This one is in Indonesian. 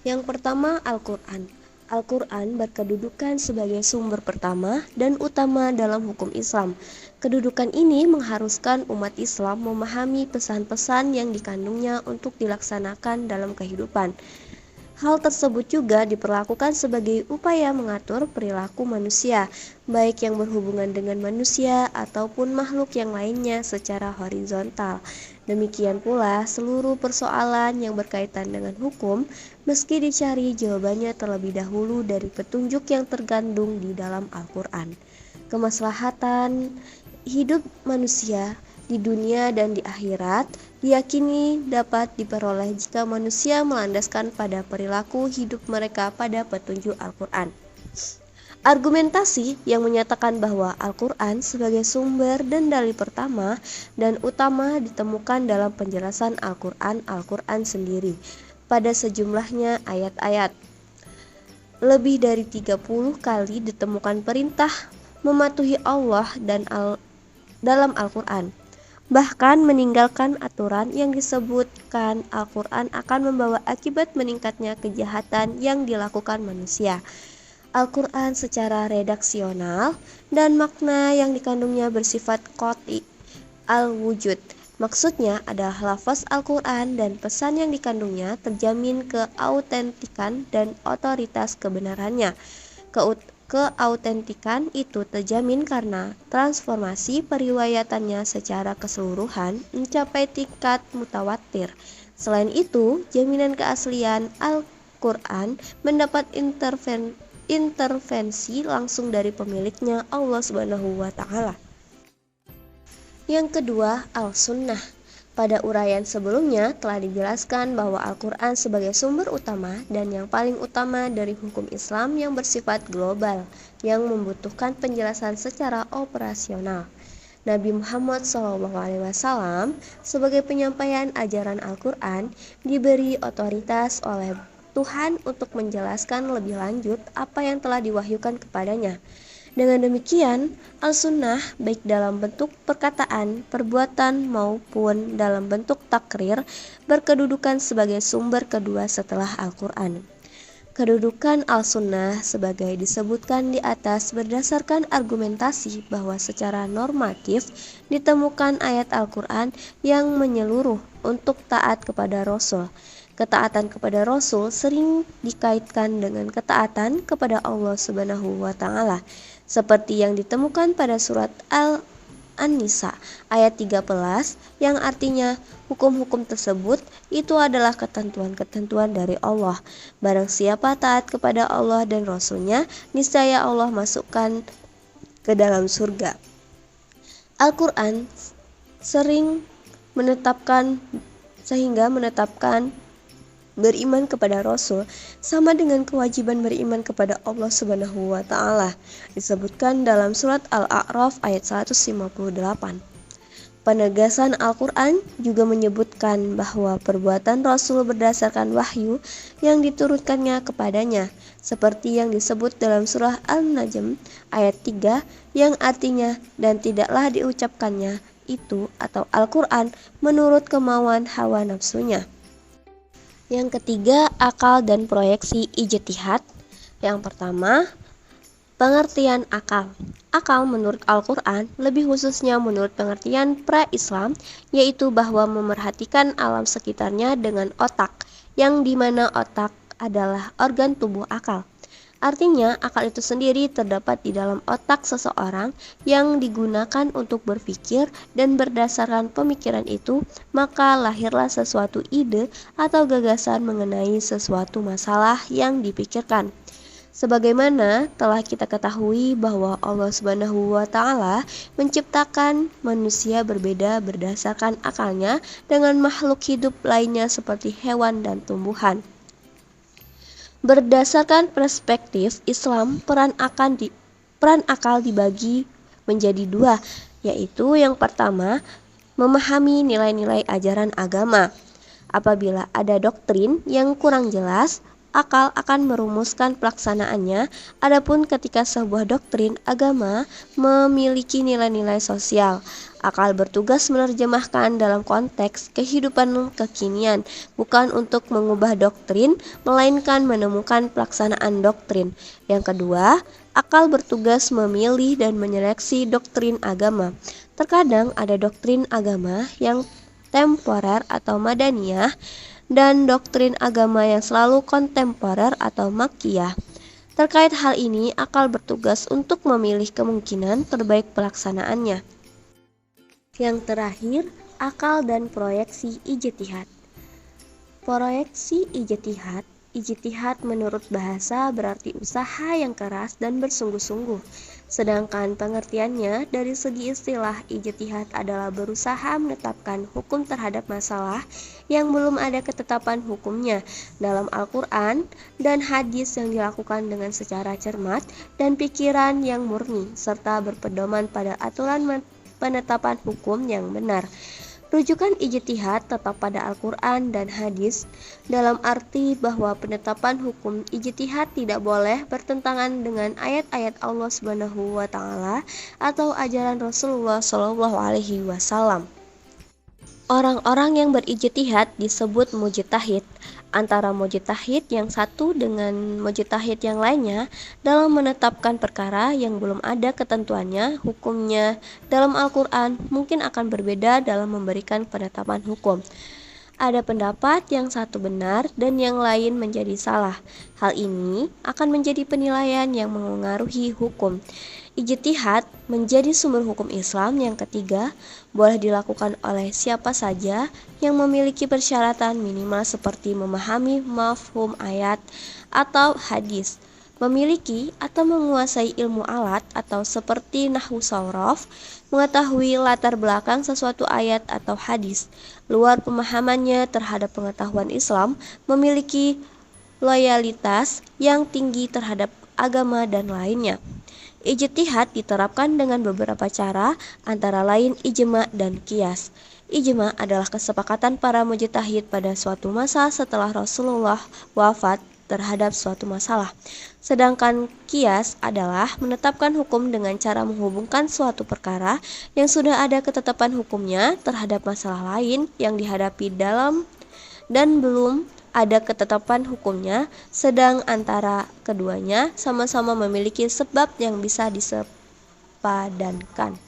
Yang pertama, Al-Quran. Al-Quran berkedudukan sebagai sumber pertama dan utama dalam hukum Islam. Kedudukan ini mengharuskan umat Islam memahami pesan-pesan yang dikandungnya untuk dilaksanakan dalam kehidupan. Hal tersebut juga diperlakukan sebagai upaya mengatur perilaku manusia, baik yang berhubungan dengan manusia ataupun makhluk yang lainnya secara horizontal. Demikian pula seluruh persoalan yang berkaitan dengan hukum, meski dicari jawabannya terlebih dahulu dari petunjuk yang terkandung di dalam Al-Quran. Kemaslahatan hidup manusia di dunia dan di akhirat diyakini dapat diperoleh jika manusia melandaskan pada perilaku hidup mereka pada petunjuk Al-Quran. Argumentasi yang menyatakan bahwa Al-Quran sebagai sumber dan dalil pertama dan utama ditemukan dalam penjelasan Al-Quran sendiri pada sejumlahnya ayat-ayat. Lebih dari 30 kali ditemukan perintah mematuhi Allah dan dalam Al-Quran. Bahkan meninggalkan aturan yang disebutkan Al-Quran akan membawa akibat meningkatnya kejahatan yang dilakukan manusia. Al-Quran secara redaksional dan makna yang dikandungnya bersifat qat'i al-wujud. Maksudnya adalah lafaz Al-Quran dan pesan yang dikandungnya terjamin keautentikan dan otoritas kebenarannya. Keautentikan itu terjamin karena transformasi periwayatannya secara keseluruhan mencapai tingkat mutawatir. Selain itu, jaminan keaslian Al-Quran mendapat intervensi langsung dari pemiliknya, Allah Subhanahu wa Ta'ala. Yang kedua, Al-Sunnah. Pada uraian sebelumnya telah dijelaskan bahwa Al-Quran sebagai sumber utama dan yang paling utama dari hukum Islam yang bersifat global, yang membutuhkan penjelasan secara operasional. Nabi Muhammad SAW sebagai penyampaian ajaran Al-Quran diberi otoritas oleh Tuhan untuk menjelaskan lebih lanjut apa yang telah diwahyukan kepadanya. Dengan demikian, Al-Sunnah baik dalam bentuk perkataan, perbuatan maupun dalam bentuk takrir berkedudukan sebagai sumber kedua setelah Al-Quran. Kedudukan Al-Sunnah sebagai disebutkan di atas berdasarkan argumentasi bahwa secara normatif ditemukan ayat Al-Quran yang menyeluruh untuk taat kepada Rasul. Ketaatan kepada Rasul sering dikaitkan dengan ketaatan kepada Allah Subhanahu wa Ta'ala, seperti yang ditemukan pada surat An-Nisa ayat 13 yang artinya hukum-hukum tersebut itu adalah ketentuan-ketentuan dari Allah. Barang siapa taat kepada Allah dan Rasul-Nya, niscaya Allah masukkan ke dalam surga. Al-Quran menetapkan beriman kepada Rasul sama dengan kewajiban beriman kepada Allah Subhanahu wa Ta'ala, disebutkan dalam surat Al-A'raf ayat 158. Penegasan Al-Quran juga menyebutkan bahwa perbuatan Rasul berdasarkan wahyu yang diturunkannya kepadanya, seperti yang disebut dalam surah An-Najm ayat 3 yang artinya dan tidaklah diucapkannya itu atau Al-Quran menurut kemauan hawa nafsunya. Yang ketiga, akal dan proyeksi ijtihad. Yang pertama, pengertian akal. Akal menurut Al-Quran, lebih khususnya menurut pengertian pra-Islam, yaitu bahwa memerhatikan alam sekitarnya dengan otak, yang dimana otak adalah organ tubuh akal. Artinya, akal itu sendiri terdapat di dalam otak seseorang yang digunakan untuk berpikir, dan berdasarkan pemikiran itu, maka lahirlah sesuatu ide atau gagasan mengenai sesuatu masalah yang dipikirkan. Sebagaimana telah kita ketahui bahwa Allah Subhanahu wa Ta'ala menciptakan manusia berbeda berdasarkan akalnya dengan makhluk hidup lainnya seperti hewan dan tumbuhan. Berdasarkan perspektif Islam, peran akal dibagi menjadi dua, yaitu yang pertama, memahami nilai-nilai ajaran agama. Apabila ada doktrin yang kurang jelas, akal akan merumuskan pelaksanaannya. Adapun ketika sebuah doktrin agama memiliki nilai-nilai sosial, akal bertugas menerjemahkan dalam konteks kehidupan kekinian, bukan untuk mengubah doktrin, melainkan menemukan pelaksanaan doktrin. Yang kedua, akal bertugas memilih dan menyeleksi doktrin agama. Terkadang ada doktrin agama yang temporer atau madaniyah dan doktrin agama yang selalu kontemporer atau makkiyah. Terkait hal ini, akal bertugas untuk memilih kemungkinan terbaik pelaksanaannya. Yang terakhir, akal dan proyeksi ijtihad. Proyeksi ijtihad menurut bahasa berarti usaha yang keras dan bersungguh-sungguh. Sedangkan pengertiannya dari segi istilah, ijtihad adalah berusaha menetapkan hukum terhadap masalah yang belum ada ketetapan hukumnya dalam Al-Quran dan hadis, yang dilakukan dengan secara cermat dan pikiran yang murni, serta berpedoman pada aturan penetapan hukum yang benar. Rujukan ijtihad tetap pada Al-Quran dan hadis, dalam arti bahwa penetapan hukum ijtihad tidak boleh bertentangan dengan ayat-ayat Allah Subhanahu wa Ta'ala atau ajaran Rasulullah Shallallahu Alaihi Wasallam. Orang-orang yang berijtihad disebut mujtahid. Antara mujtahid yang satu dengan mujtahid yang lainnya dalam menetapkan perkara yang belum ada ketentuannya, hukumnya dalam Al-Quran mungkin akan berbeda dalam memberikan penetapan hukum. Ada pendapat yang satu benar dan yang lain menjadi salah. Hal ini akan menjadi penilaian yang mengaruhi hukum. Ijtihad menjadi sumber hukum Islam. Yang ketiga, boleh dilakukan oleh siapa saja yang memiliki persyaratan minimal seperti memahami mafhum ayat atau hadis, memiliki atau menguasai ilmu alat atau seperti nahwu sorof, mengetahui latar belakang sesuatu ayat atau hadis, luar pemahamannya terhadap pengetahuan Islam, memiliki loyalitas yang tinggi terhadap agama dan lainnya. Ijtihad diterapkan dengan beberapa cara, antara lain ijma dan qiyas. Ijma adalah kesepakatan para mujtahid pada suatu masa setelah Rasulullah wafat terhadap suatu masalah. Sedangkan qiyas adalah menetapkan hukum dengan cara menghubungkan suatu perkara yang sudah ada ketetapan hukumnya terhadap masalah lain yang dihadapi dalam dan belum ada ketetapan hukumnya, sedang antara keduanya sama-sama memiliki sebab yang bisa disepadankan.